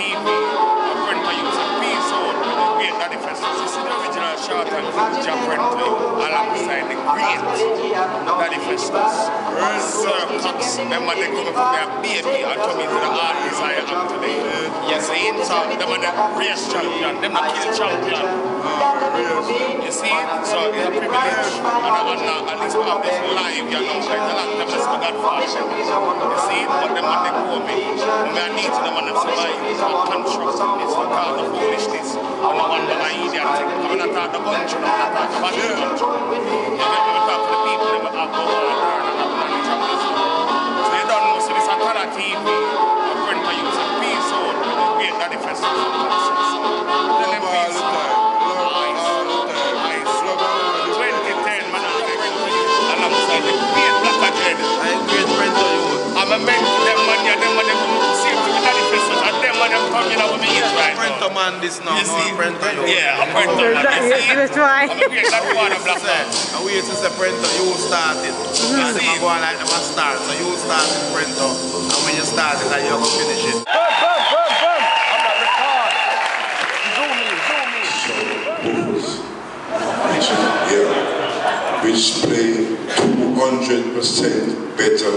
TALLATV, a PRENTO user PSO, great Daddy FESTUS. This is the original short and JAH PRENTO alongside the great Daddy FESTUS. Sir Cox, remember they coming from their baby and told me to the artists I am today. You see, so them are the race champion, them are kill champion. You see, so it's a privilege and at least we have this live, you know, like a lot of them just forgot fashion. You see, but them are the government. We are need to them and survive. It's not constructiveness, we call the foolishness. And I wonder why idiot thing. I'm not talking the country, I'm not talking about the country. You know, we talk to the people, they will have to learn and have knowledge of this. So you don't know, so this is a TALLATV, a PRENTO user PSO, great Daddy FESTUS. Tell them peace. Nice. 2010, man, alongside the great Black Agenda. I'm great PRENTO youth. I'm a man to them man, yeah, them man, they come see to me Daddy FESTUS, and them man, them coming out with me eat right now. PRENTO man this now, you see? PRENTO youth. Yeah, a PRENTO man, you see? That's right. I'm a great Daddy one, a black man. And we used to say PRENTO, you started. And them go on like them a start. So you started PRENTO. And when you start it, you're going to finish it. Yeah, which play 200% better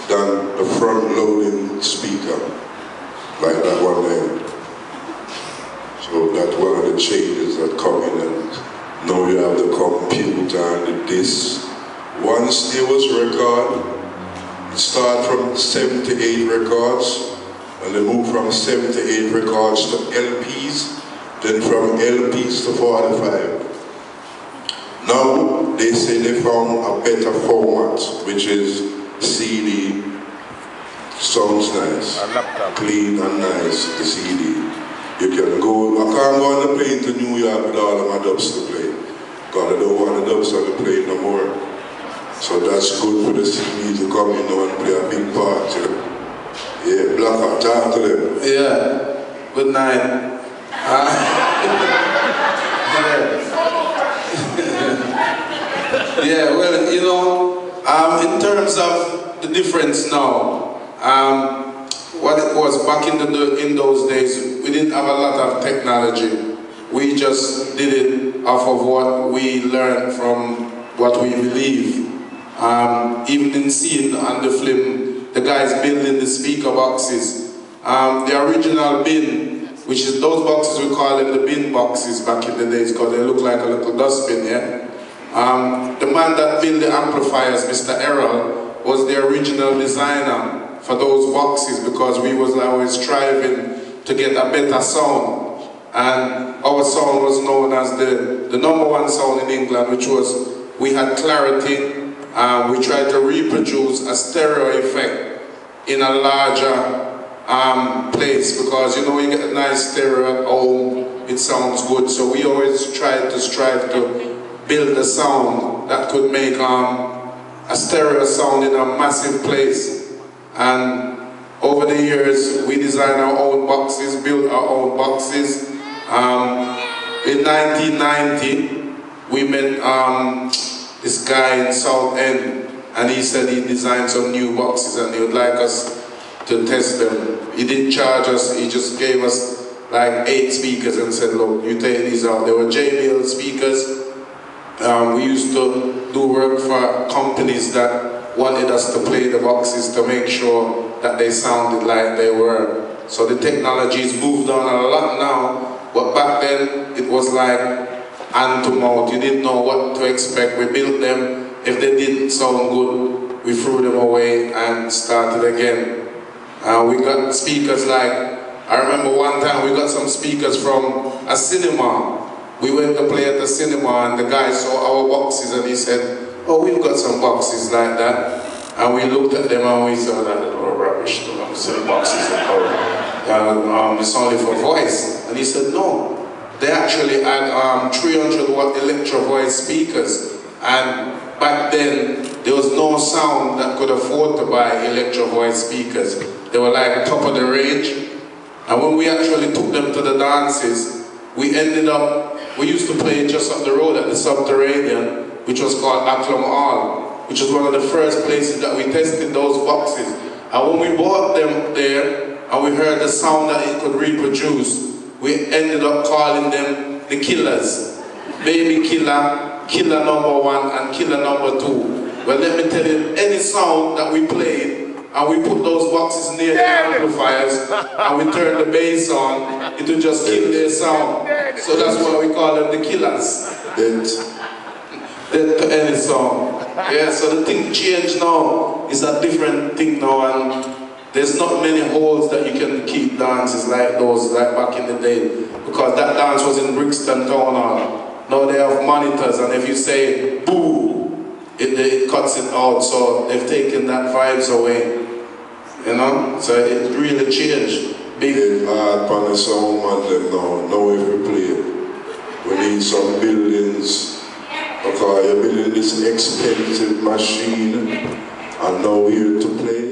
than the front-loading speaker, like that one there. So that's one of the changes that come in, and now you have the computer and the disc. Once there was record, it started from 78 records, and they moved from 78 records to LPs, then from LPs to 45. Now they say they found a better format, which is CD. Sounds nice, clean and nice, the CD. You can go, I can't go on the plane to New York with all of my dubs to play, because I don't want the dubs on the plane no more. So that's good for the CD to come in and play a big part. You know? Yeah, Black, talk to them. Yeah, good night. Yeah, well, you know, in terms of the difference now, what it was back in those days, we didn't have a lot of technology. We just did it off of what we learned from what we believe. Even in seeing on the film, the guys building the speaker boxes. The original bin, which is those boxes, we call them the bin boxes back in the days because they look like a little dustbin, yeah? The man that built the amplifiers, Mr. Errol, was the original designer for those boxes because we was always striving to get a better sound. And our sound was known as the #1 sound in England, which was, we had clarity. We tried to reproduce a stereo effect in a larger place because, you know, when you get a nice stereo at home, it sounds good. So we always tried to strive to build a sound that could make a stereo sound in a massive place. And over the years, we designed our own boxes, built our own boxes. In 1990, we met this guy in South End, and he said he designed some new boxes and he would like us to test them. He didn't charge us, he just gave us like 8 speakers and said, look, you take these out. They were JBL speakers. We used to do work for companies that wanted us to play the boxes to make sure that they sounded like they were. So the technology's moved on a lot now, but back then it was like hand to mouth. You didn't know what to expect. We built them. If they didn't sound good, we threw them away and started again. We got speakers like, I remember one time we got some speakers from a cinema. We went to play at the cinema and the guy saw our boxes and he said, oh, we've got some boxes like that. And we looked at them and we said, that little rubbish, the boxes it's only for voice. And he said, no. They actually had 300-watt electro voice speakers, and back then there was no sound that could afford to buy electro voice speakers. They were like top of the range, and when we actually took them to the dances, we ended up, we used to play just up the road at the Subterranean, which was called Acklam Hall, which was one of the first places that we tested those boxes. And when we bought them there, and we heard the sound that it could reproduce, we ended up calling them the killers. Baby killer, killer number 1, and killer number 2. Well, let me tell you, any sound that we played, and we put those boxes near the amplifiers, and we turn the bass on, it will just kill their sound. So that's why we call them the killers. Dead to any song. Yeah, so the thing changed now. It's a different thing now, and there's not many holes that you can keep dances like those, like back in the day, because that dance was in Brixton Town Hall. Now they have monitors, and if you say boo, it cuts it out, so they've taken that vibes away. You know? So it really changed. Big hard on the sound man them now if we play. We need some buildings, because you're building this expensive machine, and now we're here to play.